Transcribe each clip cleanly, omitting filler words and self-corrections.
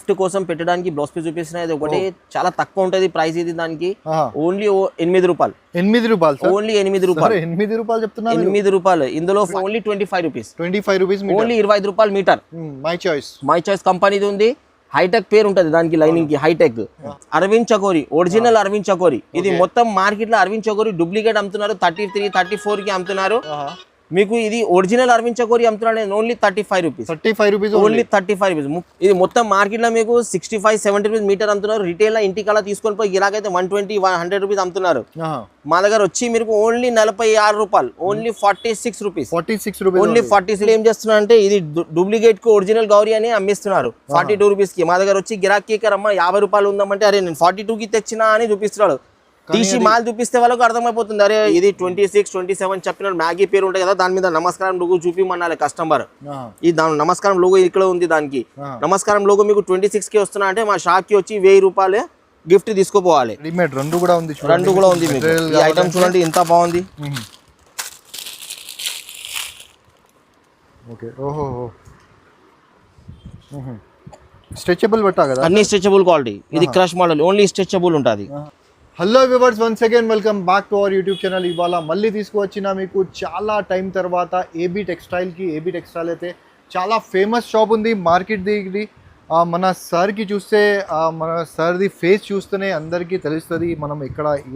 Gift కోసం పెట్టడానికి blouse piece చూపిస్తున్నా. ఇది ఒకటి చాలా తక్కువ ఉంటది ప్రైస్. ఇది దానికి ఓన్లీ 8 రూపాయలు. 8 రూపాయలు ఓన్లీ 8 రూపాయలు. 8 రూపాయలు చెప్తున్నా. 8 రూపాయలు. ఇందులో ఓన్లీ 25 రూపీస్. 25 రూపీస్ ఓన్లీ 25 రూపాయలు మీటర్. మై చాయిస్ కంపెనీది ఉంది. హైటెక్ పేరు ఉంటది దానికి, లైనింగ్ కి హైటెక్. అరవింద్ చకోరి ఒరిజినల్ అరవింద్ చకోరి. ఇది మొత్తం మార్కెట్ లో అరవింద్ చకోరి డూప్లికేట్ అమ్ముతున్నారు. 33, 34 కి అమ్ముతున్నారు. మీకు ఇది ఒరిజినల్ అరవింద్ చకోరి అమ్ముతున్నాడు only 35 rupees. 35 rupees only 35 rupees. ఇది మొత్తం మార్కెట్ లో మీకు 65, 70 రూపీస్ మీటర్ అమ్ముతున్నారు. రిటైల్ లో ఇంటికల్లా తీసుకొని పోయి ఇలాగైతే 120, 100 రూపీస్ అమ్ముతున్నారు. మా దగ్గర వచ్చి మీకు ఓన్లీ 46 రూపాయలు. Only 46 rupees. ఓన్లీ 46. ఏం చేస్తున్నారు అంటే ఇది డూప్లికేట్ కు ఒరిజినల్ గౌరీ అని అమ్మిస్తున్నారు 42 రూపీస్ కి. మా దగ్గర వచ్చి గిరాకీ అమ్మ 50 రూపాయలు ఉందామంటే అరే నేను 42 కి తెచ్చినా అని చూపిస్తున్నాడు. తీసి మాల్ చూపిస్తే వాళ్ళకు అర్థమైపోతుంది, అరే ఇది 26, 27 చెప్పిన మ్యాగీ పేరు ఉంటాయి కదా, దాని మీద నమస్కారం లోగో చూపిమనాలి కస్టమర్. ఈ నమస్కారం లోగో ఇక్కడ ఉంది. దానికి నమస్కారం లోగో మీకు 26 కి వస్తున్నా అంటే మా షాప్ కి వచ్చి 1000 రూపాయలు గిఫ్ట్ తీసుకుపోవాలి. రెండు కూడా ఉంది. మీకు ఈ ఐటమ్ చూడండి ఎంత బాగుంది. స్ట్రెచబుల్ బట్టా కదా, అన్ని స్ట్రెచబుల్ క్వాలిటీ. ఇది క్రష్ మోడల్, ఓన్లీ స్ట్రెచబుల్ ఉంటుంది. Hello viewers, once again welcome back to our YouTube channel. ఇవాళ మళ్ళీ తీసుకువచ్చిన మీకు చాలా టైం తర్వాత ఏబీ టెక్స్టైల్కి. ఏబీ టెక్స్టైల్ అయితే చాలా ఫేమస్ షాప్ ఉంది మార్కెట్ దిగి. మన సార్కి చూస్తే మన సార్ది ఫేస్ చూస్తేనే అందరికీ తెలుస్తుంది మనం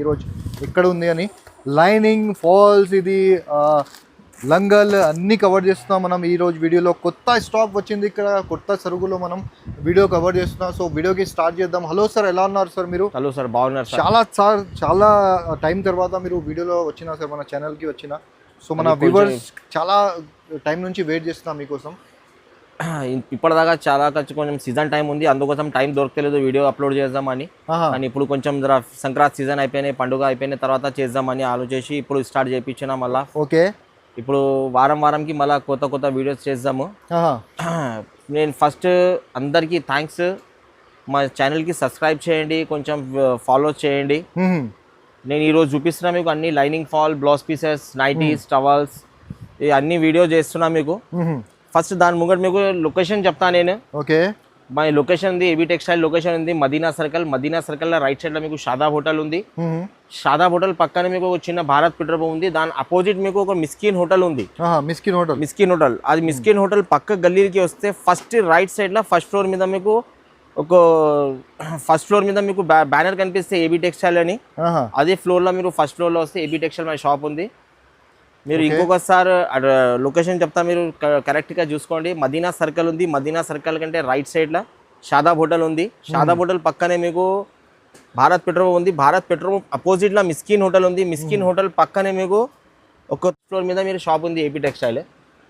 ఈరోజు ఎక్కడ ఉంది అని. లైనింగ్, ఫాల్స్, ఇది లంగల్ అన్నీ కవర్ చేస్తున్నాం మనం ఈరోజు వీడియోలో. కొత్త స్టాక్ వచ్చింది ఇక్కడ, కొత్త సరుకులో మనం వీడియో కవర్ చేస్తున్నాం. సో వీడియోకి స్టార్ట్ చేద్దాం. హలో సార్, ఎలా ఉన్నారు సార్ మీరు? హలో సార్, బాగున్నారు చాలా టైం తర్వాత మీరు వీడియోలో వచ్చిన సార్, మన ఛానల్కి వచ్చిన. సో మన వ్యూవర్స్ చాలా టైం నుంచి వెయిట్ చేస్తున్నాం మీకోసం. ఇప్పటిదాకా చాలా కొంచెం సీజన్ టైం ఉంది, అందుకోసం టైం దొరకలేదు వీడియో అప్లోడ్ చేద్దామని. కానీ ఇప్పుడు కొంచెం జర సంక్రాంతి సీజన్ అయిపోయినాయి, పండుగ అయిపోయిన తర్వాత చేద్దామని ఆలోచించి ఇప్పుడు స్టార్ట్ చేయించిన మళ్ళీ. ఓకే, ఇప్పుడు వారంకి మళ్ళీ కొత్త వీడియోస్ చేద్దాము. నేను ఫస్ట్ అందరికీ థ్యాంక్స్. మా ఛానల్కి సబ్స్క్రైబ్ చేయండి, కొంచెం ఫాలో చేయండి. నేను ఈరోజు చూపిస్తున్నా మీకు అన్ని lining fall, blouse pieces, nighties, towels, ఈ అన్ని వీడియో చేస్తున్నా మీకు. ఫస్ట్ దాని ముంగట మీకు లొకేషన్ చెప్తా నేను. ఓకే, మా లొకేషన్ ఉంది, ఏబీ టెక్స్టైల్ లొకేషన్ ఉంది మదీనా సర్కిల్. మదీనా సర్కిల్ లో రైట్ సైడ్ లో మీకు షాదాబ్ హోటల్ ఉంది. షాదాబ్ హోటల్ పక్కన మీకు ఒక చిన్న భారత్ పెట్రోల్ పంప్ ఉంది. దాని అపోజిట్ మీకు ఒక మిస్కిన్ హోటల్ ఉంది. మిస్కిన్ హోటల్ అది మిస్కిన్ హోటల్ పక్క గల్లీకి వస్తే ఫస్ట్ రైట్ సైడ్ లో ఫస్ట్ ఫ్లోర్ మీద మీకు బ్యానర్ కనిపిస్తే ఏబీ టెక్స్టైల్ అని. అదే ఫ్లోర్ లో మీరు ఫస్ట్ ఫ్లోర్ లో వస్తే ఏబీ టెక్స్టైల్ మన షాప్ ఉంది. మీరు ఇంకొకసారి లొకేషన్ చెప్తా, మీరు కరెక్ట్గా చూసుకోండి. మదీనా సర్కిల్ ఉంది. మదీనా సర్కిల్ కంటే రైట్ సైడ్లో షాదాబ్ హోటల్ ఉంది. షాదాబ్ హోటల్ పక్కనే మీకు భారత్ పెట్రోల్ ఉంది. భారత్ పెట్రోల్ అపోజిట్లో మిస్కిన్ హోటల్ ఉంది. మిస్కిన్ హోటల్ పక్కనే మీకు ఒక ఫ్లోర్ మీద మీరు షాప్ ఉంది ఏబీ టెక్స్టైల్.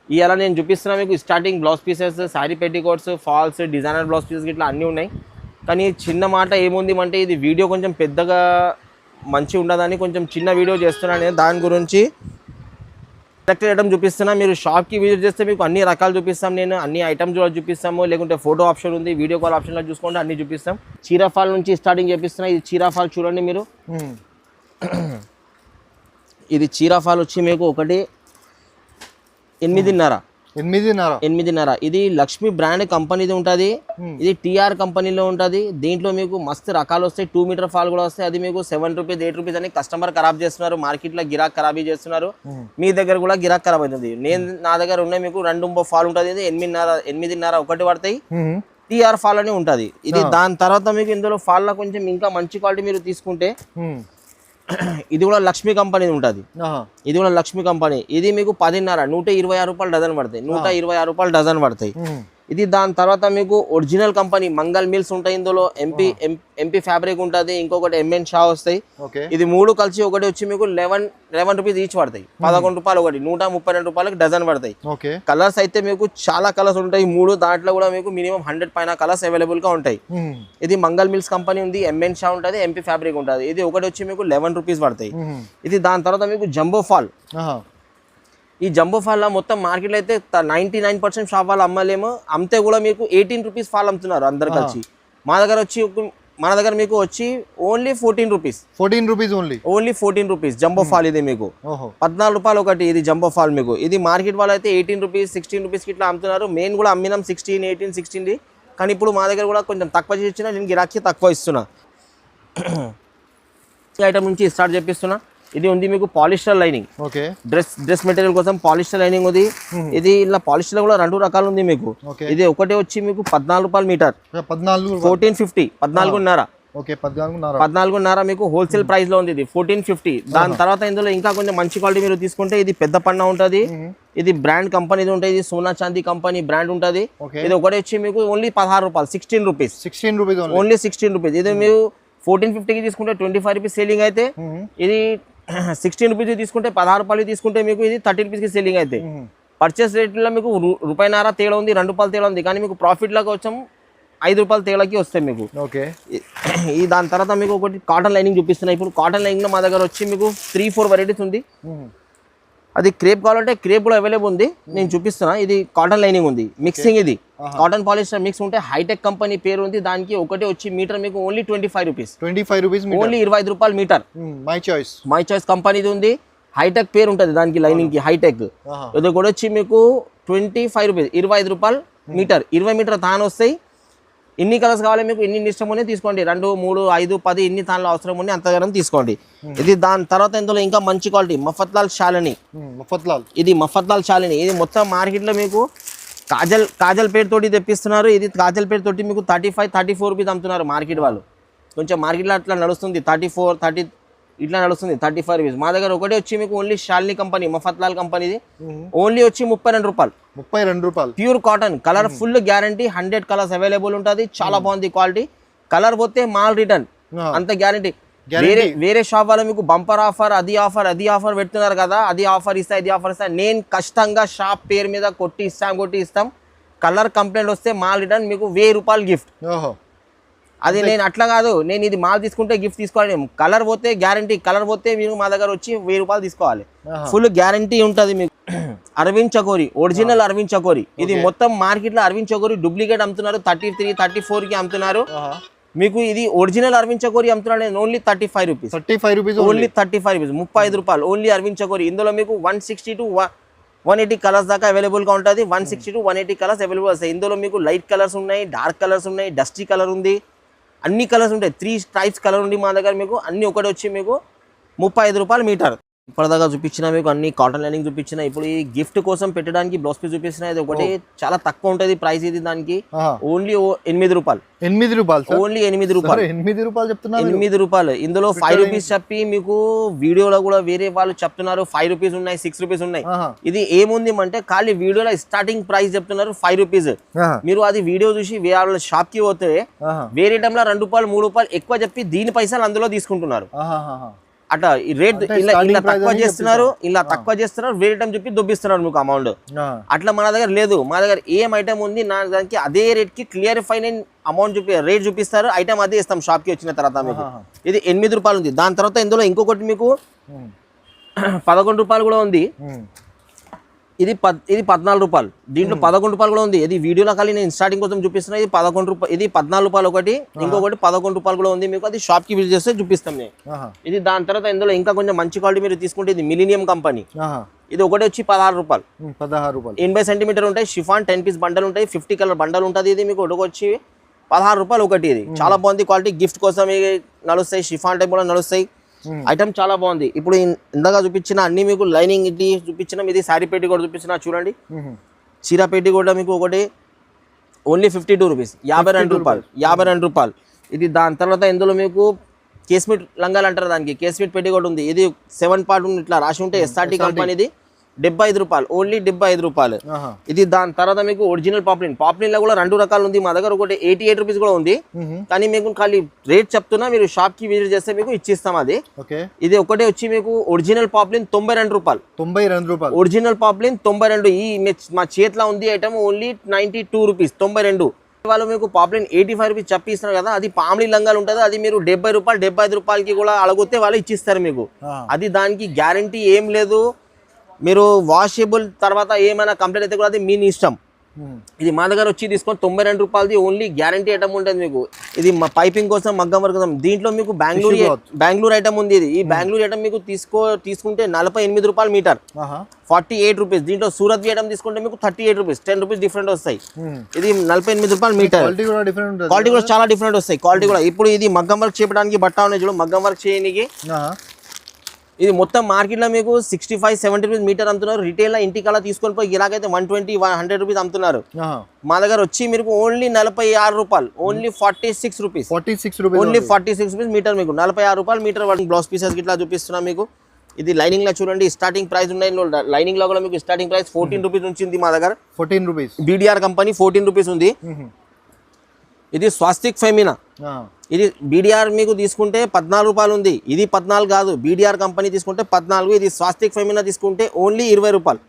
ఇవాళ నేను చూపిస్తున్నా మీకు starting blouse pieces, sari petticoats, falls, designer blouse pieces ఇట్లా అన్నీ ఉన్నాయి. కానీ చిన్న మాట ఏముంది అంటే ఇది వీడియో కొంచెం పెద్దగా మంచి ఉండదని కొంచెం చిన్న వీడియో చేస్తున్నాను నేను. దాని గురించి సెలెక్టెడ్ ఐటమ్ చూపిస్తున్నా. మీరు షాప్కి విజిట్ చేస్తే మీకు అన్ని రకాలు చూపిస్తాం. నేను అన్ని ఐటమ్స్ కూడా చూపిస్తాము. లేకుంటే ఫోటో ఆప్షన్ ఉంది, వీడియో కాల్ ఆప్షన్లో చూసుకోండి, అన్ని చూపిస్తాం. చీరాఫాల్ నుంచి స్టార్టింగ్ చేపిస్తున్నా. ఇది చీరాఫాల్ చూడండి మీరు. ఇది చీరాఫాల్ వచ్చి మీకు ఒకటి 8.5. ఇది లక్ష్మి బ్రాండ్ కంపెనీది ఉంటుంది. ఇది టీఆర్ కంపెనీలో ఉంటుంది. దీంట్లో మీకు మస్తు రకాలు వస్తాయి. 2 మీటర్ ఫాల్ కూడా వస్తాయి. అది మీకు 7 రూపీస్, 8 రూపీస్ అని కస్టమర్ ఖరాబ్ చేస్తున్నారు. మార్కెట్లో గిరాక్ ఖరాబీ చేస్తున్నారు. మీ దగ్గర కూడా గిరాక్ ఖరాబ్ అవుతుంది. నా దగ్గర ఉన్నాయి మీకు 2 ఫాల్ ఉంటుంది. ఇది 8.5 ఒకటి పడతాయి. టీఆర్ ఫాల్ అని ఉంటుంది. ఇది దాని తర్వాత మీకు ఇందులో ఫాల్ లో కొంచెం ఇంకా మంచి క్వాలిటీ మీరు తీసుకుంటే ఇది కూడా లక్ష్మి కంపెనీ ఉంటుంది. ఇది కూడా లక్ష్మి కంపెనీ. ఇది మీకు 10.5, 126 రూపాయలు డజన్ పడతాయి. 126 రూపాయలు డజన్ పడతాయి. ఇది దాని తర్వాత మీకు ఒరిజినల్ కంపెనీ మంగళ్ మిల్స్ ఉంటాయి. ఇందులో ఎంపీ ఫ్యాబ్రిక్ ఉంటుంది. ఇంకొకటి ఎంఎన్ షా వస్తాయి. ఇది 3 కలిసి ఒకటి వచ్చి మీకు 11 రూపీస్ ఈచ్ పడతాయి. 11 రూపాయలు ఒకటి, 132 రూపాయలకి డజన్ పడతాయి. కలర్స్ అయితే మీకు చాలా కలర్స్ ఉంటాయి. 3 దాంట్లో కూడా మీకు మినిమం 100 పైన కలర్స్ అవైలబుల్ గా ఉంటాయి. ఇది మంగళ్ మిల్స్ కంపెనీ ఉంది. ఎంఎన్ షా ఉంటుంది, ఎంపీ ఫ్యాబ్రిక్ ఉంటుంది. ఇది ఒకటి వచ్చి మీకు 11 రూపీస్ పడతాయి. ఇది దాని తర్వాత మీకు జంబో ఫాల్. ఈ జంబో ఫాల్ మొత్తం మార్కెట్లో అయితే 99% షాప్ వాళ్ళు అమ్మలేము. అమ్మితే కూడా మీకు 18 రూపీస్ ఫాల్ అమ్ముతున్నారు అందరు కలిసి. మన దగ్గర మీకు వచ్చి only 14 rupees. Only 14 rupees jumbo fall. ఇది మీకు 14 రూపాయలు ఒకటి. ఇది జంబో ఫాల్ మీకు. ఇది మార్కెట్ వాళ్ళు అయితే 18 రూపీస్, 16 రూపీస్కి ఇట్లా అమ్ముతున్నారు. మెయిన్ కూడా అమ్మినాం 16, 18, 16. కానీ ఇప్పుడు మా దగ్గర కూడా కొంచెం తక్కువ చేసి ఇచ్చినా, నేను గిరాకీ తక్కువ ఇస్తున్నా. ఈ ఐటమ్ నుంచి స్టార్ట్ చేపిస్తున్నా. ఇది ఉంది మీకు polyester lining, okay, dress material కోసం పాలిస్టర్ లైనింగ్ ఉంది. ఇది ఇలా పాలిస్టర్ కూడా 2 రకాలు ఉంది మీకు. ఇది ఒకటి వచ్చి మీకు 14 రూపాయలు మీటర్, 1450, 14.5. ఓకే, 14.5 మీకు హోల్సేల్ ప్రైస్ లో ఉంది. ఇది 1450. దాని తర్వాత ఇందులో ఇంకా కొంచెం మంచి క్వాలిటీ మీరు తీసుకుంటే ఇది పెద్ద పన్న ఉంటది. ఇది బ్రాండ్ కంపెనీ ఉంటుంది, ఇది సోనా చాందీ కంపెనీ బ్రాండ్ ఉంటది. ఇది ఒకటి వచ్చి మీకు ఓన్లీ 16 రూపాయలు, 16 రూపీస్, ఓన్లీ 16 రూపీస్. ఇది మీరు 1450కి తీసుకుంటే 25 రూపీస్ సేలింగ్ అయితే, ఇది 16 రూపీస్ తీసుకుంటే 16 రూపాయలు తీసుకుంటే మీకు ఇది 30 రూపీస్కి సేలింగ్ అయితే. పర్చేస్ రేట్లో మీకు రూపాయిన్నర తేడా ఉంది, 2 రూపాయలు తేడా ఉంది. కానీ మీకు ప్రాఫిట్ లాగా వచ్చాం 5 రూపాయలు తేడాకి వస్తాయి మీకు. ఓకే, ఈ దాని తర్వాత మీకు ఒకటి కాటన్ లైనింగ్ చూపిస్తున్నాయి. ఇప్పుడు కాటన్ లైనింగ్ లో మా దగ్గర వచ్చి మీకు 3-4 వెరైటీస్ ఉంది. అది క్రేప్ కావాలంటే క్రేప్ కూడా అవైలబుల్ ఉంది, నేను చూపిస్తున్నా. ఇది కాటన్ లైనింగ్ ఉంది, మిక్సింగ్. ఇది కాటన్ పాలిస్టర్ మిక్స్ ఉంటే హైటెక్ కంపెనీ పేరు ఉంది. దానికి ఒకటి వచ్చి మీటర్ మీకు ఓన్లీ 25 రూపీస్, ఓన్లీ 25 రూపాయలు మీటర్. మై చాయిస్ కంపెనీది ఉంది, హైటెక్ పేరు ఉంటుంది దానికి, లైనింగ్ కి హైటెక్. ఇది కూడా వచ్చి మీకు 25 రూపీస్, 25 రూపాయలు మీటర్. 20 మీటర్ తాను వస్తాయి. ఎన్ని కలర్స్ కావాలి మీకు, ఎన్ని ఇష్టం ఉన్నాయి తీసుకోండి. 2, 3, 5, 10 ఎన్ని తానులో అవసరం ఉన్నాయి అంతగానం తీసుకోండి. ఇది దాని తర్వాత ఇందులో ఇంకా మంచి క్వాలిటీ మఫత్లాల్ శాలిని. ఇది మఫత్లాల్ శాలిని. ఇది మొత్తం మార్కెట్ లో మీకు కాజల్ పేరుతోటి తెప్పిస్తున్నారు. ఇది కాజల్ పేరుతోటి మీకు 35-34 రూపీస్ అమ్ముతున్నారు మార్కెట్ వాళ్ళు. కొంచెం మార్కెట్లో అట్లా నడుస్తుంది, 34-30 ఇట్లా నడుస్తుంది, 35 రూపీస్. మా దగ్గర ఒకటి వచ్చి మీకు ఓన్లీ శాలిని కంపెనీ, మఫత్లాల్ కంపెనీది, ఓన్లీ వచ్చి 32 రూపాయలు. Pure cotton, colour full guarantee, 100 colours available ఉంటుంది. చాలా బాగుంది క్వాలిటీ. కలర్ పోతే మాల్ రిటర్న్, అంత గ్యారంటీ. వేరే షాప్ వాళ్ళు మీకు బంపర్ ఆఫర్, అది ఆఫర్ పెడుతున్నారు కదా, అది ఆఫర్ ఇస్తా, ఇది ఆఫర్ ఇస్తా. నేను కష్టంగా షాప్ పేరు మీద కొట్టి ఇస్తాం. కలర్ కంప్లైంట్ వస్తే మాల్ రిటర్న్ మీకు 1000 రూపాయలు గిఫ్ట్. అది నేను అట్లా కాదు, నేను ఇది మాల్ తీసుకుంటే గిఫ్ట్ తీసుకోవాలి. కలర్ పోతే గ్యారంటీ, కలర్ పోతే మీరు మా దగ్గర వచ్చి 1000 రూపాయలు తీసుకోవాలి. ఫుల్ గ్యారంటీ ఉంటుంది మీకు. అరవింద్ చకోరి, ఒరిజినల్ అరవింద్ చకోరి. ఇది మొత్తం మార్కెట్ లో అరవింద్ చకోరి డూప్లికేట్ అమ్ముతున్నారు, 33-34 కి అమ్ముతున్నారు. మీకు ఇది ఒరిజినల్ అరవింద్ చకోరి అమ్ముతున్నాడు ఓన్లీ 35 రూపీస్, ఓన్లీ 35 రూపీస్, 35 రూపాయలు ఓన్లీ అరవింద్ చకోరి. ఇందులో మీకు 160 to 180 కలర్స్ దాకా అవైలబుల్ గా ఉంటుంది. 160 to 180 కలర్స్ అవైలబుల్ వస్తాయి. ఇందులో మీకు లైట్ కలర్స్ ఉన్నాయి, డార్క్ కలర్స్ ఉన్నాయి, డస్టీ కలర్ ఉంది, అన్ని కలర్స్ ఉంటాయి. 3 టైప్స్ కలర్ ఉంది మా దగ్గర మీకు. అన్ని ఒకటి వచ్చి మీకు 35 రూపాయలు మీటర్. ఇప్పటిదాకా చూపించిన మీకు అన్ని కాటన్ లైనింగ్ చూపించిన. ఇప్పుడు ఈ గిఫ్ట్ కోసం పెట్టడానికి బ్లౌజ్ పీస్ చూపిస్తున్నా. ఇది ఒకటి చాలా తక్కువ ఉంటుంది ప్రైస్. ఇది దానికి ఓన్లీ 8 రూపాయలు, ఓన్లీ 8 రూపాయలు, 8 రూపాయలు. ఇందులో 5 రూపీస్ చెప్పి మీకు వీడియోలో కూడా వేరే వాళ్ళు చెప్తున్నారు 5 రూపీస్ ఉన్నాయి, 6 రూపీస్ ఉన్నాయి. ఇది ఏముంది అంటే ఖాళీ వీడియోలో స్టార్టింగ్ ప్రైస్ చెప్తున్నారు 5 రూపీస్. మీరు అది వీడియో చూసి వేరే షాప్ కి పోతే వేరే టైంలో 2 రూపాయలు 3 రూపాయలు ఎక్కువ చెప్పి దీని పైసలు అందులో తీసుకుంటున్నారు. అట్లా రేట్ ఇలా తక్కువ చేస్తున్నారు, వేరే టైం చెప్పి దొబ్బిస్తున్నారు మీకు అమౌంట్. అట్లా మన దగ్గర లేదు. మా దగ్గర ఏం ఐటమ్ ఉంది నా దానికి అదే రేట్ కి క్లియర్ఫై అమౌంట్ రేట్ చూపిస్తారు, ఐటమ్ అదే ఇస్తాం షాప్ కి వచ్చిన తర్వాత మీకు. ఇది 8 రూపాయలు ఉంది. దాని తర్వాత ఇందులో ఇంకొకటి మీకు 11 రూపాయలు కూడా ఉంది. ఇది 14 రూపాయలు. దీంట్లో 11 రూపాయలు కూడా ఉంది. ఇది వీడియోలో ఖాళీ నేను స్టార్టింగ్ కోసం చూపిస్తున్నా. ఇది 11 రూపాయలు, ఇది 14 రూపాయలు ఒకటి, ఇంకొకటి 11 రూపాయలు కూడా ఉంది మీకు. అది షాప్ కి విజిట్ చేస్తే చూపిస్తాం నేను. ఇది దాని తర్వాత ఇందులో ఇంకా కొంచెం మంచి క్వాలిటీ మీరు తీసుకుంటే ఇది మిలీనియం కంపెనీ. ఇది ఒకటి వచ్చి 16 రూపాయలు, 80 సెంటీమీటర్ ఉంటాయి. షిఫాన్ 10 పీస్ బండల్ ఉంటాయి, 50 కలర్ బండల్ ఉంటుంది. ఇది మీకు ఒకటి వచ్చి 16 రూపాయలు ఒకటి. ఇది చాలా బాగుంది క్వాలిటీ. గిఫ్ట్ కోసం నడుస్తాయి, షిఫాన్ టైప్ కూడా నడుస్తాయి. ఐటమ్ చాలా బాగుంది. ఇప్పుడు ఇందాక చూపించిన అన్ని మీకు లైనింగ్ ఇది చూపించిన, ఇది శారీ పెట్టి కూడా చూపించిన చూడండి. చీర పెట్టి కూడా మీకు ఒకటి ఓన్లీ 52 రూపీస్, 52 రూపాయలు. ఇది దాని తర్వాత ఇందులో మీకు కేస్మిట్ లంగాలు అంటారు, దానికి కేస్మిట్ పెట్టి కూడా ఉంది. ఇది 7 పార్ట్ ఇట్లా రాసి ఉంటే ఎస్ఆర్టీ కంపెనీది 75 రూపాయలు, ఓన్లీ 75 రూపాయలు. ఇది దాని తర్వాత మీకు ఒరిజినల్ పాప్లిన్ లో కూడా 2 రకాలు ఉంది మా దగ్గర. ఒకటి 88 రూపీస్ కూడా ఉంది. కానీ మీకు ఖాళీ రేట్ చెప్తున్నా, మీరు షాప్ కి విజిట్ చేస్తే మీకు ఇచ్చిస్తాం అది. ఇది ఒకటే వచ్చి మీకు ఒరిజినల్ పాప్లిన్ 92 రూపాయలు, ఒరిజినల్ పాప్లిన్ 92. ఈ మా చేతిలో ఉంది ఐటమ్ ఓన్లీ 92 రూపీస్, 92. వాళ్ళు మీకు పాప్లిన్ 85 రూపీస్ చెప్పిస్తున్నారు కదా, అది పామ్లీ లంగాలు ఉంటుంది. అది మీరు 70 రూపాయలు 75 రూపాయలకి కూడా అడిగితే వాళ్ళు ఇచ్చిస్తారు మీకు. అది దానికి గ్యారంటీ ఏం లేదు. మీరు వాషబుల్ తర్వాత ఏమైనా కంప్లైంట్ అయితే కూడా అది మీ ఇష్టం. ఇది మా దగ్గర వచ్చి తీసుకొని 92 రూపాయలది ఓన్లీ గ్యారంటీ ఐటమ్ ఉంటుంది మీకు. ఇది మా పైపింగ్ కోసం మగ్గం వర్క్ కోసం. దీంట్లో మీకు బెంగళూరు ఐటమ్ ఉంది. ఇది ఈ బెంగళూరు ఐటమ్ మీకు తీసుకుంటే 48 రూపాయలు మీటర్, 48 రూపీస్. దీంట్లో సూరత్ ఐటమ్ తీసుకుంటే మీకు 38 రూపీస్, 10 రూపీస్ డిఫరెంట్ వస్తాయి. ఇది 48 రూపాయలు మీటర్. క్వాలిటీ కూడా చాలా డిఫరెంట్ వస్తాయి. క్వాలిటీ కూడా ఇప్పుడు ఇది మగ్గం వర్క్ చేయడానికి బట్ట ఉన్నాయి చూడు, మగ్గం వర్క్ చేయడానికి. ఇది మొత్తం మార్కెట్లో మీకు 65-70 రూపీస్ మీటర్ అమ్ముతున్నారు. రిటైల్ ఇంటికల్లా తీసుకొని పోయి ఇలాగైతే 120-100 రూపీస్ అమ్ముతున్నారు. మా దగ్గర వచ్చి మీకు ఓన్లీ 46 రూపాయలు, only 46 rupees, only 46 rupees meter. మీకు 46 రూపాయలు మీటర్. బ్లౌజ్ పీసెస్ ఇట్లా చూపిస్తున్నా మీకు. ఇది లైనింగ్ లో చూడండి స్టార్టింగ్ ప్రైస్ ఉన్నాయి. లైనింగ్ లో కూడా మీకు స్టార్టింగ్ ప్రైస్ 14 రూపీస్ నుంచి ఉంది మా దగ్గర. 14 రూపీస్ బీడిఆర్ కంపెనీ 14 రూపీస్ ఉంది. ఇది స్వాస్తిక్ ఫెమినా. ఇది బీడిఆర్ మీకు తీసుకుంటే 14 రూపాయలు ఉంది. ఇది 14 కాదు, బీడిఆర్ కంపెనీ తీసుకుంటే 14. ఇది స్వాస్తిక్ ఫెమినా తీసుకుంటే ఓన్లీ 20 రూపాయలు,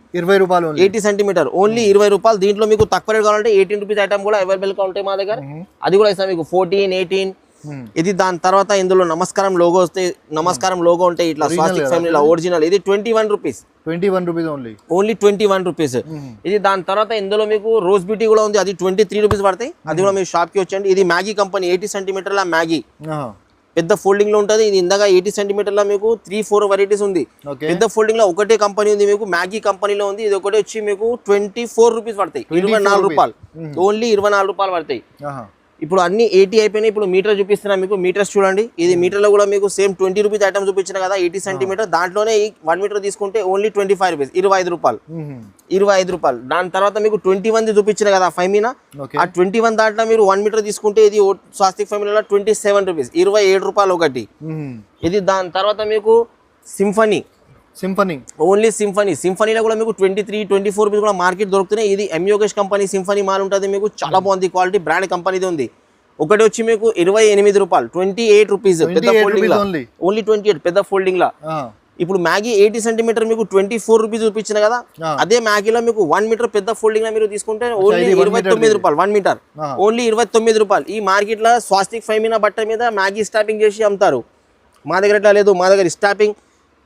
80 సెంటీమీటర్, ఓన్లీ 20 రూపాయలు. దీంట్లో మీకు తక్కువ రేట్ కావాలంటే 18 రూపీస్ ఐటమ్ కూడా అవైలబుల్ గా ఉంటాయి మా దగ్గర. అది కూడా ఇస్తాం మీకు 14, 18. ఇది దాని తర్వాత ఇందులో నమస్కారం లోగో వస్తే, నమస్కారం లోగో ఉంటాయి ఇట్లా స్వాస్తిక్ ఫ్యామిలీ ఒరిజినల్. ఇది 21 రూపీస్, 21 రూపీస్ ఓన్లీ 21 రూపీస్. ఇది దాని తర్వాత ఇందులో మీకు రోజ్ బ్యూటీ కూడా ఉంది. అది 23 రూపీస్ పడతాయి. అది కూడా మీరు షాప్ కి వచ్చండి. ఇది మ్యాగీ కంపెనీ 80 సెంటీమీటర్ల మ్యాగీ, పెద్ద ఫోల్డింగ్ లో ఉంటుంది. ఇది ఇందాక 80 సెంటీమీటర్ల మీకు 3-4 వెరైటీస్ ఉంది. పెద్ద ఫోల్డింగ్ లో ఒకటే కంపెనీ ఉంది మీకు, మ్యాగీ కంపెనీలో ఉంది. ఇది ఒకటి వచ్చి మీకు 24 రూపీస్ పడతాయి, 24 రూపాయలు, ఓన్లీ 24 రూపాయలు పడతాయి. ఇప్పుడు అన్ని 80 అయిపోయినాయి. ఇప్పుడు మీటర్ చూపిస్తున్నా మీకు. మీటర్స్ చూడండి. ఇది మీటర్ లో కూడా మీకు సేమ్ 20 రూపీస్ ఐటమ్ చూపించిన కదా, 80 సెంటీమీటర్. దాంట్లోనే 1 మీటర్ తీసుకుంటే ఓన్లీ 25 రూపీస్, 25 రూపాయలు, 25 రూపాయలు. దాని తర్వాత మీకు 21 చూపించిన కదా ఫైమీనా, ఆ 21 దాంట్లో మీరు 1 మీటర్ తీసుకుంటే ఇది స్వాస్తిక్ ఫైమీనాలో 27 రూపీస్, 27 రూపాయలు ఒకటి. ఇది దాని తర్వాత మీకు సింఫనీ ఓన్లీ సింఫనీలో కూడా మీకు 23-24 రూపీస్ కూడా మార్కెట్ దొరుకుతున్నాయి. ఇది ఎంయోగేష్ కంపెనీ సింఫనీ మాల్ ఉంటుంది మీకు. చాలా బాగుంది క్వాలిటీ, బ్రాండ్ కంపెనీది ఉంది. ఒకటి వచ్చి మీకు 28 రూపాయలు, 28 రూపీస్ పెద్ద ఫోల్డింగ్ లా, ఓన్లీ 28 పెద్ద ఫోల్డింగ్ లా. ఇప్పుడు మ్యాగీ 80 సెంటీమీటర్ మీకు 24 రూపీస్ చూపించిన కదా, అదే మ్యాగీలో మీకు 1 మీటర్ పెద్ద ఫోల్డింగ్ లా మీరు తీసుకుంటే ఓన్లీ 29 రూపాయలు, 1 మీటర్ ఓన్లీ 29 రూపాయలు. ఈ మార్కెట్ లో స్వాస్తిక్ ఫైమీనా బట్ట మీద మ్యాగీ స్టాపింగ్ చేసి అమ్ముతారు. మా దగ్గర ఇట్లా లేదు. మా దగ్గర స్టాపింగ్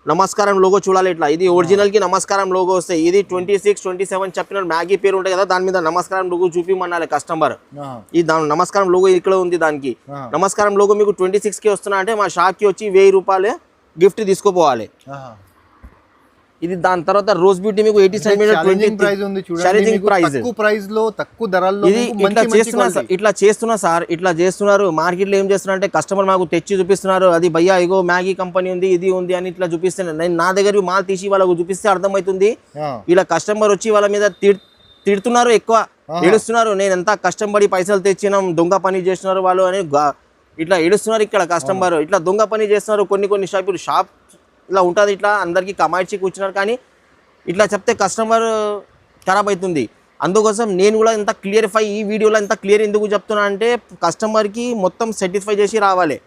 నమస్కారం లోగో చూడాలి ఇట్లా. ఇది ఒరిజినల్ కి నమస్కారం లోగో వస్తాయి. ఇది 26-27 చెప్పిన మ్యాగీ పేరు ఉంటాయి కదా, దాని మీద నమస్కారం లోగో చూపిమనాలి కస్టమర్. ఈ నమస్కారం లోగో ఇక్కడ ఉంది. దానికి నమస్కారం లోగో మీకు 26 కి వస్తున్నా అంటే మా షాప్ కి వచ్చి 1000 రూపాయలే గిఫ్ట్ తీసుకోపోవాలి. ఇది దాని తర్వాత రోజ్ బ్యూటీ మీకు 80 సెంటీమీటర్ ఇట్లా చేస్తున్నారు. మార్కెట్ లో ఏం చేస్తున్నారు అంటే కస్టమర్ మాకు తెచ్చి చూపిస్తున్నారు. అది భయ్యా ఇగో మ్యాగీ కంపెనీ ఉంది, ఇది ఉంది అని ఇట్లా చూపిస్తున్నాను. నేను నా దగ్గర మాల్ తీసి వాళ్ళకు చూపిస్తే అర్థమవుతుంది. ఇలా కస్టమర్ వచ్చి వాళ్ళ మీద తిడుతున్నారు, ఎక్కువ ఏడుస్తున్నారు. నేను ఎంత కష్టపడి పైసలు తెచ్చినాం, దొంగ పని చేస్తున్నారు వాళ్ళు అని ఇట్లా ఏడుస్తున్నారు. ఇక్కడ కస్టమర్ ఇట్లా దొంగ పని చేస్తున్నారు. కొన్ని షాప్ ఇలా ఉంటుంది. ఇట్లా అందరికీ కమాయిచ్చి కూర్చున్నారు. కానీ ఇట్లా చెప్తే కస్టమర్ ఖరాబ్ అవుతుంది. అందుకోసం నేను కూడా ఇంత క్లియరిఫై ఈ వీడియోలో ఇంత క్లియర్ ఎందుకు చెప్తున్నా అంటే కస్టమర్కి మొత్తం సాటిస్ఫై చేసి రావాలి.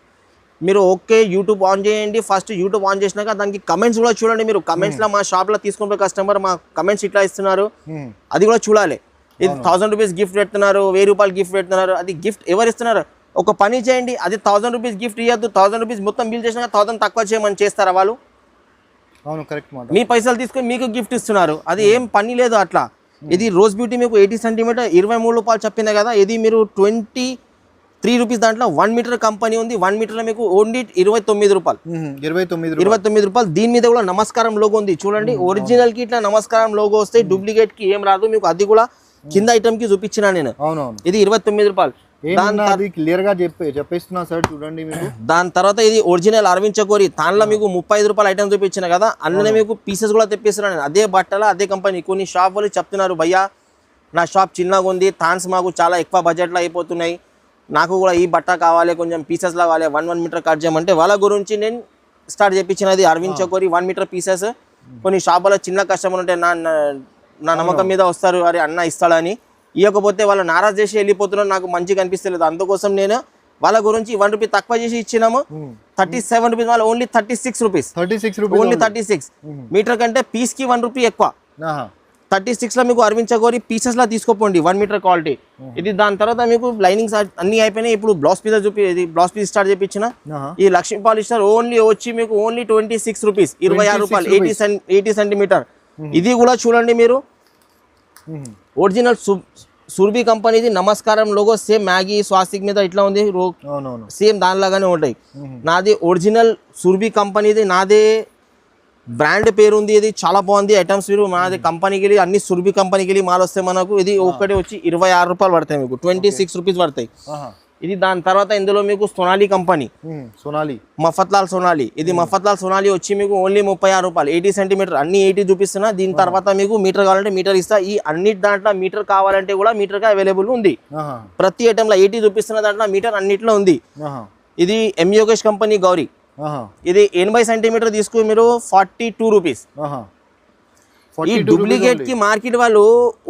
మీరు ఓకే యూట్యూబ్ ఆన్ చేయండి. ఫస్ట్ యూట్యూబ్ ఆన్ చేసినాక దానికి కమెంట్స్ కూడా చూడండి. మీరు కమెంట్స్లో మా షాప్లో తీసుకునే కస్టమర్ మా కమెంట్స్ ఇట్లా ఇస్తున్నారు, అది కూడా చూడాలి. ఇది 1000 రూపీస్ గిఫ్ట్ పెడుతున్నారు, 1000 రూపాయలు గిఫ్ట్ పెడుతున్నారు. అది గిఫ్ట్ ఎవరు ఇస్తున్నారు? ఒక పని చేయండి, అది 1000 రూపీస్ గిఫ్ట్ ఇవ్వద్దు. 1000 రూపీస్ మొత్తం బిల్ చేసినాక 1000 తక్కువ చేయమని చేస్తారా వాళ్ళు? అవును, కరెక్ట్. మీ పైసలు తీసుకొని మీకు గిఫ్ట్ ఇస్తున్నారు, అది ఏం పని లేదు అట్లా. ఇది రోజ్ బ్యూటీ మీకు 80 సెంటీమీటర్ 23 రూపాయలు చెప్పింది కదా. ఇది మీరు 23 రూపీస్ దాంట్లో 1 మీటర్ కంపెనీ ఉంది. 1 మీటర్ మీకు ఓన్లీ 29 రూపాయలు, 29 రూపాయలు. దీని మీద కూడా నమస్కారం లోగో ఉంది చూడండి. ఒరిజినల్ కి ఇట్లా నమస్కారం లోగో వస్తే, డూప్లికేట్ కి ఏం రాదు మీకు. అది కూడా కింద ఐటమ్ కి చూపించిన నేను. ఇది 29 రూపాయలు. చెప్పేస్తున్నా సార్ చూడండి మీకు. దాని తర్వాత ఇది ఒరిజినల్ అరవింద్ చకోరి. దానిలో మీకు 35 రూపాయలు ఐటమ్ చూపించిన కదా, అందులో మీకు పీసెస్ కూడా తెప్పిస్తున్నాను నేను. అదే బట్టల అదే కంపెనీ. కొన్ని షాప్ వాళ్ళు చెప్తున్నారు భయ్యా నా షాప్ చిన్నగా ఉంది, థాన్స్ మాకు చాలా ఎక్కువ బడ్జెట్లో అయిపోతున్నాయి, నాకు కూడా ఈ బట్ట కావాలి, కొంచెం పీసెస్లో కావాలి, 1 మీటర్ కట్ చేయమంటే వాళ్ళ గురించి నేను స్టార్ట్ చేయించినది అరవింద్ చకోరి 1 మీటర్ పీసెస్. కొన్ని షాపులో చిన్న కస్టమర్ ఉంటే నా నమ్మకం మీద వస్తారు, అరే అన్న ఇస్తాడని. ఇవ్వకపోతే వాళ్ళు నారాజ్ చేసి వెళ్ళిపోతున్నారు, నాకు మంచిగా అనిపిస్తలేదు. అందుకోసం నేను వాళ్ళ గురించి 1 రూపీ తక్కువ చేసి ఇచ్చినాము. 37 రూపీస్ వాళ్ళు ఓన్లీ 36 రూపీస్, ఓన్లీ 36 మీటర్ కంటే పీస్ కి 1 రూపీ ఎక్కువ. 36 లో మీకు అరవింద్ చకోరి పీసెస్ లా తీసుకోపోండి 1 మీటర్ క్వాలిటీ. ఇది దాని తర్వాత మీకు లైనింగ్స్ అన్ని అయిపోయినాయి. ఇప్పుడు blouse piece blouse piece start చేయించిన ఈ లక్ష్మీ పాలిస్టర్ ఓన్లీ వచ్చి మీకు ఓన్లీ 26 రూపీస్, 26 రూపాయలు, 80 సెంటీమీటర్. ఇది కూడా చూడండి మీరు ఒరిజినల్ సుర్బి కంపెనీది నమస్కారం లోగో సేమ్ మ్యాగీ స్వాస్తిక్ మీద ఇట్లా ఉంది అవునవును సేమ్ దానిలాగానే ఉంటాయి. నాది ఒరిజినల్ సుర్బి కంపెనీది, నాదే బ్రాండ్ పేరు ఉంది. ఇది చాలా బాగుంది ఐటమ్స్. మీరు మాది కంపెనీకి వెళ్ళి అన్ని సుర్బి కంపెనీకి వెళ్ళి మాల్ వస్తే మనకు ఇది ఒకటి వచ్చి 26 రూపాయలు పడతాయి, మీకు 26 రూపీస్ పడతాయి. ఇది దాని తర్వాత ఇందులో మీకు సోనాలి కంపెనీ, సోనాలి మఫత్లాల్ సోనాలి. ఇది మఫత్లాల్ సోనాలి వచ్చి మీకు ఓన్లీ 36 రూపాయలు, 80 సెంటీమీటర్, అన్ని 80 చూపిస్తున్నా. దీని తర్వాత మీకు మీటర్ కావాలంటే మీటర్ ఇస్తా. ఈ అన్నిటి దాంట్లో మీటర్ కావాలంటే కూడా మీటర్ అవైలబుల్ ఉంది. ప్రతి ఐటెంలో 80 చూపిస్తున్న దాంట్లో మీటర్ అన్నిట్లో ఉంది. ఇది ఎం యోగేష్ కంపెనీ గౌరీ. ఇది 80 సెంటీమీటర్ తీసుకుని మీరు 42 రూపీస్. ఈ డూప్లికేట్ కి మార్కెట్ వాళ్ళు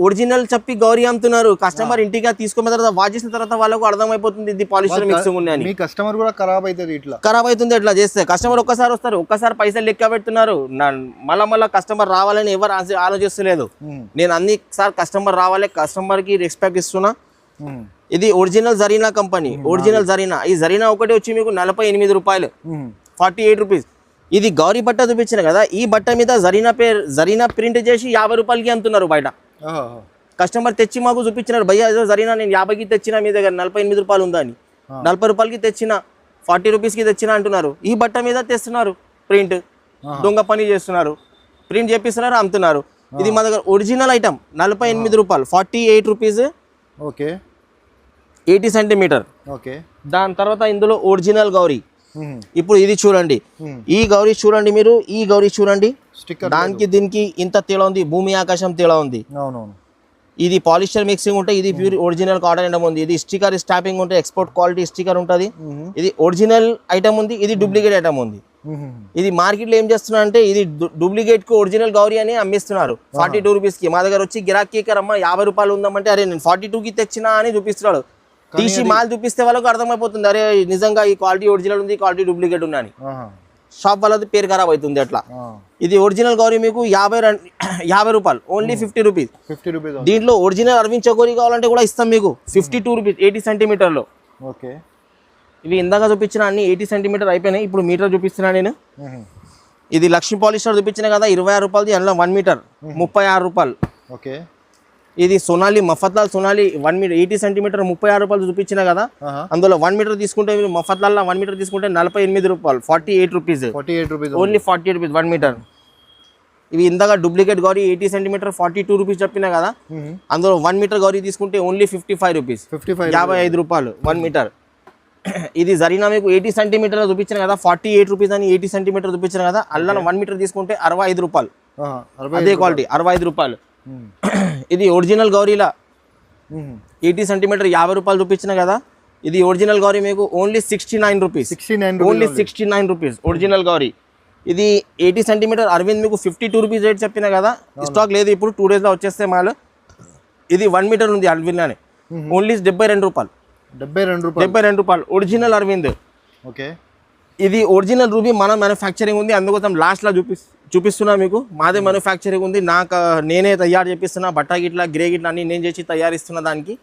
ఒరిజినల్ చెప్పి గౌరీ అమ్ముతున్నారు. కస్టమర్ ఇంటికి తీసుకున్న తర్వాత వాచ్ చేసిన తర్వాత వాళ్ళకు అర్థమైపోతుంది ఇది పాలిస్టర్ మిక్సింగ్ ఉంది అని. మీ కస్టమర్ కూడా ఖరాబ్ అవుతుంది, ఇట్లా ఖరాబ్ అవుతుంది ఇట్లా చేస్తే. కస్టమర్ ఒక్కసారి వస్తారు, ఒక్కసారి పైసలు లెక్క పెడుతున్నారు. మళ్ళా కస్టమర్ రావాలని ఎవరు ఆలోచిస్తలేదు. నేను అన్ని సార్ కస్టమర్ రావాలి, కస్టమర్ కి రెస్పెక్ట్ ఇస్తున్నా. ఇది original Zarina company, original Zarina. ఈ జరీనా ఒకటి వచ్చి మీకు 48 రూపాయలు, 48 రూపీస్. ఇది గౌరీ బట్ట చూపించిన కదా, ఈ బట్ట మీద జరీనా ప్రింట్ చేసి 50 రూపాయలకి అమ్ముతున్నారు బయట. కస్టమర్ తెచ్చి మాకు చూపించినారు, భయ్యా జరీనా నేను 50కి తెచ్చిన, మీ దగ్గర 48 రూపాయలు ఉందా అని. 40 రూపాయలకి తెచ్చిన, 40 రూపీస్కి తెచ్చిన అంటున్నారు. ఈ బట్ట మీద తెస్తున్నారు ప్రింట్, దొంగ పని చేస్తున్నారు, ప్రింట్ చేపిస్తున్నారు, అమ్ముతున్నారు. ఇది మా దగ్గర ఒరిజినల్ ఐటమ్ 48 రూపాయలు, 48 రూపీస్. Okay, 80 centimetre. ఓకే. దాని తర్వాత ఇందులో ఒరిజినల్ గౌరీ. ఇప్పుడు ఇది చూడండి, ఈ గౌరీ చూడండి మీరు, ఈ గౌరీ చూడండి, దానికి దీనికి ఇంత తేడా ఉంది, భూమి ఆకాశం తేడా ఉంది. ఇది పాలిస్టర్ మిక్సింగ్ ఉంటే, ఇది ప్యూర్ ఒరిజినల్ కాటన్ ఐటమ్ ఉంది. ఇది స్టిక్కర్ స్టాంపింగ్ ఉంటే ఎక్స్పోర్ట్ క్వాలిటీ స్టిక్కర్ ఉంటుంది. ఇది ఒరిజినల్ ఐటమ్ ఉంది, ఇది డూప్లికేట్ ఐటమ్ ఉంది. ఇది మార్కెట్లో ఏం చేస్తున్నారు అంటే, ఇది డూప్లికేట్ కు ఒరిజినల్ గౌరీ అని అమ్మిస్తున్నారు 42 రూపీస్ కి. మా దగ్గర వచ్చి గిరాకీ కరమ్మ 50 రూపాయలు ఉందామంటే, అరే నేను 42 కి తెచ్చినా అని చూపిస్తున్నాడు. తీసి మాల్ చూపిస్తే వాళ్ళకు అర్థమైపోతుంది, అరే నిజంగా ఈ క్వాలిటీ ఒరిజినల్ ఉంది, క్వాలిటీ డూప్లికేట్ ఉంది అని. షాప్ వాళ్ళది పేరు ఖరాబ్ అవుతుంది అట్లా. ఇది ఒరిజినల్ గౌరీ మీకు 50 రూపాయలు, ఓన్లీ 50 రూపీస్. దీంట్లో ఒరిజినల్ అరవింద్ చకోరీ కావాలంటే కూడా ఇస్తాం మీకు 52 రూపీస్, 80 సెంటీమీటర్లో. ఓకే, ఇవి ఇందాక చూపించిన అన్ని 80 సెంటీమీటర్ అయిపోయినాయి. ఇప్పుడు మీటర్ చూపిస్తున్నా నేను. ఇది లక్ష్మీ పాలిస్టర్ చూపించిన కదా, 26 రూపాయలది, అందులో 1 మీటర్ 36 రూపాయలు. ఓకే. ఇది సోనాలి మఫత్లాల్ సోనాలి 1 మీటర్ 80 సెంటీమీటర్ 36 రూపాయలు చూపించిన కదా, అందులో 1 మీటర్ తీసుకుంటే మఫత్లాల్ 1 మీటర్ తీసుకుంటే 48 రూపాయలు, 48 రూపీస్, ఓన్లీ 48 రూపీస్ 1 మీటర్. ఇవి ఇందాక డూప్లికేట్ గౌరీ 80 సెంటీమీటర్ 42 రూపీస్ చెప్పినా కదా, అందులో 1 మీటర్ గౌరీ తీసుకుంటే ఓన్లీ 55 రూపీస్, 55 రూపాయలు 1 మీటర్. ఇది జరీనా మీకు 80 సెంటీమీటర్ చూపించిన కదా, 48 రూపీస్ అని 80 సెంటీమీటర్ చూపించిన కదా, అల్లా 1 మీటర్ తీసుకుంటే 65 రూపాయలు, అదే క్వాలిటీ 65 రూపాయలు. ఇది ఒరిజినల్ గౌరీలా 80 సెంటీమీటర్ 50 రూపాయలు చూపించిన కదా, ఇది ఒరిజినల్ గౌరీ మీకు only 69 rupees, only 69 rupees original Gauri. ఇది 80 సెంటీమీటర్ అరవింద్ మీకు 52 రూపీస్ రేట్ చెప్పిన కదా, స్టాక్ లేదు ఇప్పుడు, 2 డేస్లో వచ్చేస్తే మాల్. ఇది 1 మీటర్ ఉంది అరవింద్లోనే, ఓన్లీ 72 రూపాయలు, 72 రూపాయలు ఒరిజినల్ అరవింద్. ఓకే. ఇది ఒరిజినల్ రూబీ మన మ్యానుఫ్యాక్చరింగ్ ఉంది, అందుకోసం లాస్ట్లో చూపిస్తున్నా మీకు. మాదే మ్యానుఫ్యాక్చరింగ్ ఉంది, నేనే తయారు చేపిస్తున్నా, బట్ట గిట్లా గ్రే గిట్లా అన్ని నేను చేసి తయారిస్తున్నా. దానికి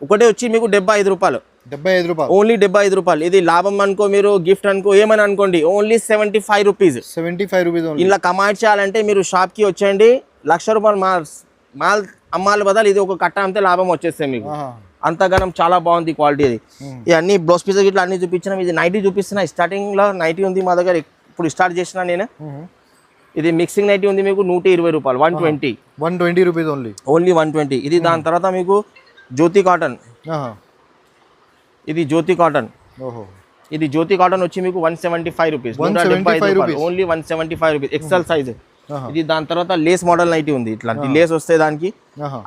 ఒకటే వచ్చి మీకు 75 రూపాయలు, ఓన్లీ 75 రూపాయలు. ఇది లాభం అనుకో, మీరు గిఫ్ట్ అనుకో, ఏమని అనుకోండి, ఓన్లీ 75 రూపీస్. ఇలా కమాండ్ చేయాలంటే మీరు షాప్కి వచ్చేయండి, 1,00,000 రూపాయలు మాల్ అమ్మాలి బదులు ఇది ఒక కట్ట అంతే లాభం వచ్చేస్తాయి మీకు. అంతగానం చాలా బాగుంది క్వాలిటీ. ఇది ఇవన్నీ బ్లౌజ్ పీసెస్ ఇట్లా అన్ని చూపించినా. ఇది నైటీ చూపిస్తున్నా, స్టార్టింగ్ లో నైటీ ఉంది మా దగ్గర, ఇప్పుడు స్టార్ట్ చేసిన నేను. ఇది మిక్సింగ్ నైటీ ఉంది మీకు 120 రూపాయలు, 120 రూపీస్ ఓన్లీ 120. ఇది దాని తర్వాత మీకు జ్యోతి కాటన్, ఇది జ్యోతి కాటన్, ఇది జ్యోతి కాటన్ వచ్చి మీకు 175 రూపీస్, 175 రూపాయలు, ఓన్లీ 175 రూపీస్ ఎక్సెల్ సైజ్. ఇది దాని తర్వాత లేస్ మోడల్ నైటీ ఉంది, ఇట్లాంటి లేస్ వస్తాయి దానికి.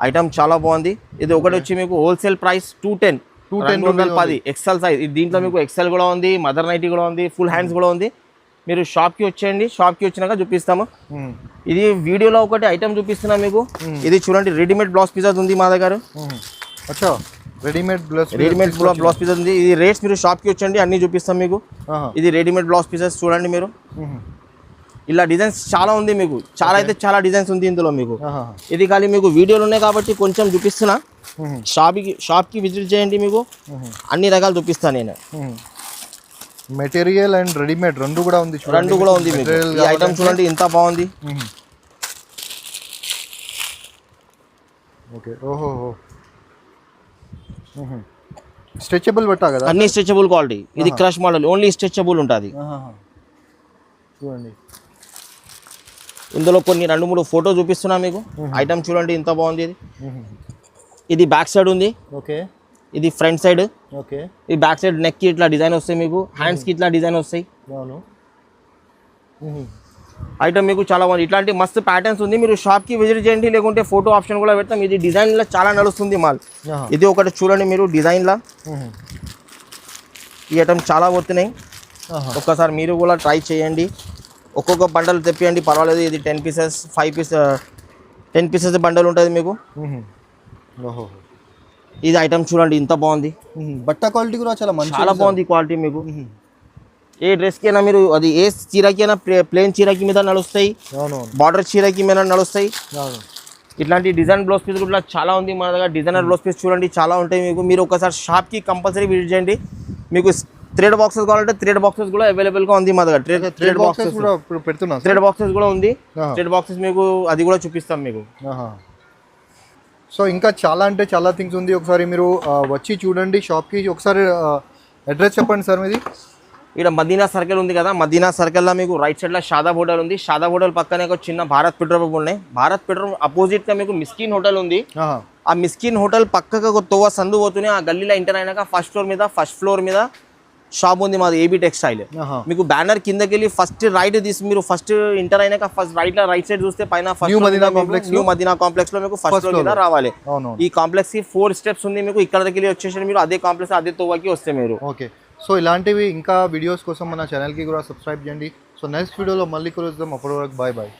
ఐటమ్ చాలా బాగుంది. ఇది ఒకటి వచ్చి మీకు హోల్సేల్ ప్రైస్ 210, 210 ఎక్సెల్ సైజ్. దీంట్లో మీకు ఎక్సెల్ కూడా ఉంది, మదర్ నైటీ కూడా ఉంది, ఫుల్ హ్యాండ్స్ కూడా ఉంది. మీరు షాప్కి వచ్చేయండి, షాప్కి వచ్చినాక చూపిస్తాము. ఇది వీడియోలో ఒకటి ఐటమ్ చూపిస్తున్నా మీకు. ఇది చూడండి, రెడీమేడ్ బ్లౌజ్ పీసెస్ ఉంది మా దగ్గర. రెడీమేడ్ బ్లౌజ్ పీసెస్ ఉంది. ఇది రేట్స్ మీరు షాప్కి వచ్చండి, అన్ని చూపిస్తాం మీకు. ఇది రెడీమేడ్ బ్లౌజ్ పీసెస్ చూడండి మీరు. ఇలా డిజైన్స్ చాలా ఉంది మీకు, చాలా అయితే చాలా డిజైన్స్ ఉంది ఇందులో మీకు. ఇది ఖాళీ మీకు వీడియోలు ఉన్నాయి కాబట్టి కొంచెం చూపిస్తున్నా. షాప్కి విజిట్ చేయండి, మీకు అన్ని రకాలు చూపిస్తాను నేను. మెటీరియల్ అండ్ రెడీమేడ్ రెండు కూడా ఉంది, రెండు కూడా ఉంది మీకు. ఈ ఐటమ్ చూడండి ఎంత బాగుంది. ఓకే ఓహో స్ట్రెచబుల్ బట్టా కదా అన్ని స్ట్రెచబుల్ క్వాలిటీ. ఇది క్రష్ మోడల్, ఓన్లీ స్ట్రెచబుల్ ఉంటుంది. చూడండి ఇందులో కొన్ని 2-3 ఫోటో చూపిస్తున్నా మీకు. ఐటమ్ చూడండి ఎంత బాగుంది. ఇది బ్యాక్ సైడ్ ఉంది, ఓకే. ఇది ఫ్రంట్ సైడ్. ఓకే. ఈ బ్యాక్ సైడ్ నెక్ కి ఇట్లా డిజైన్ వస్తాయి మీకు, హ్యాండ్స్ కి ఇట్లా డిజైన్ వస్తాయి. అవును. ఐటమ్ మీకు చాలా బాగుంది. ఇట్లాంటి మస్తు ప్యాటర్న్స్ ఉంది. మీరు షాప్ కి విజిట్ చేయండి, లేకుంటే ఫోటో ఆప్షన్ కూడా పెడతాం. ఇది డిజైన్ లా చాలా నడుస్తుంది మాల్. ఇది ఒకటి చూడండి మీరు డిజైన్ లా. ఈ ఐటమ్ చాలా పోతున్నాయి. ఒక్కసారి మీరు కూడా ట్రై చేయండి. ఒక్కొక్క బండల్ తెప్పియండి పర్వాలేదు. ఇది 10 పీసెస్ 10 పీసెస్ బండల్ ఉంటుంది మీకు. ఇది ఐటమ్ చూడండి ఇంత బాగుంది. బట్ట క్వాలిటీ కూడా చాలా మంచి, చాలా బాగుంది క్వాలిటీ మీకు. ఏ డ్రెస్కి అయినా మీరు, అది ఏ చీరకి అయినా ప్లేన్ చీరకి మీద నడుస్తాయి, బార్డర్ చీరకి మీద నడుస్తాయి. ఇట్లాంటి డిజైన్ బ్లౌజ్ పీస్ కూడా చాలా ఉంది మన దగ్గర. డిజైనర్ బ్లౌజ్ పీస్ చూడండి చాలా ఉంటాయి మీకు. మీరు ఒకసారి షాప్కి కంపల్సరీ విజిట్ చేయండి. మీకు థ్రెడ్ బాక్సెస్ కావాలంటే థ్రెడ్ బాక్సెస్ కూడా అవైలబుల్ గా ఉంది మా దగ్గర. థ్రెడ్ బాక్సెస్ కూడా పెడుతున్నాం. థ్రెడ్ బాక్సెస్ కూడా ఉంది. థ్రెడ్ బాక్సెస్ మీకు అది కూడా చూపిస్తాం మీకు. సో ఇంకా చాలా అంటే చాలా థింగ్స్ ఉంది. ఒకసారి మీరు వచ్చి చూడండి షాప్కి. ఒకసారి అడ్రస్ చెప్పండి సార్ మీది. ఇక్కడ మదీనా సర్కిల్ ఉంది కదా, మదీనా సర్కిల్లో మీకు రైట్ సైడ్లో షాదాబ్ హోటల్ ఉంది. షాదాబ్ హోటల్ పక్కనే ఒక చిన్న భారత్ పెట్రోల్ పంప్ ఉన్నాయి. భారత్ పెట్రోల్ అపోజిట్గా మీకు మిస్కిన్ హోటల్ ఉంది. ఆ మిస్కిన్ హోటల్ పక్కగా ఒక తోవ సందు పోతూనే ఆ గల్లీలో ఎంటర్ అయినాక ఫస్ట్ ఫ్లోర్ మీద షాప్ ఉంది మాది, ఏబీ టెక్స్టైల్. మీకు బ్యానర్ కిందకి వెళ్ళి ఫస్ట్ రైట్ తీసి మీరు ఫస్ట్ ఎంటర్ అయినాక ఫస్ట్ రైట్ సైడ్ చూస్తే పైన న్యూ మదీనా కాంప్లెక్స్ లో మీకు ఫస్ట్ ఫ్లోర్ మీద రావాలి. ఈ కాంప్లెక్స్ కి 4 స్టెప్స్ ఉంది మీకు. ఇక్కడ దగ్గర వచ్చేసి మీరు అదే కాంప్లెక్స్ అదే తోవకి వస్తే మీరు. ఓకే. సో ఇలాంటివి ఇంకా వీడియోస్ కోసం మన ఛానల్కి కూడా సబ్స్క్రైబ్ చేయండి. సో నెక్స్ట్ వీడియోలో మళ్ళీ కలుద్దాం. అప్పటి వరకు బాయ్ బాయ్.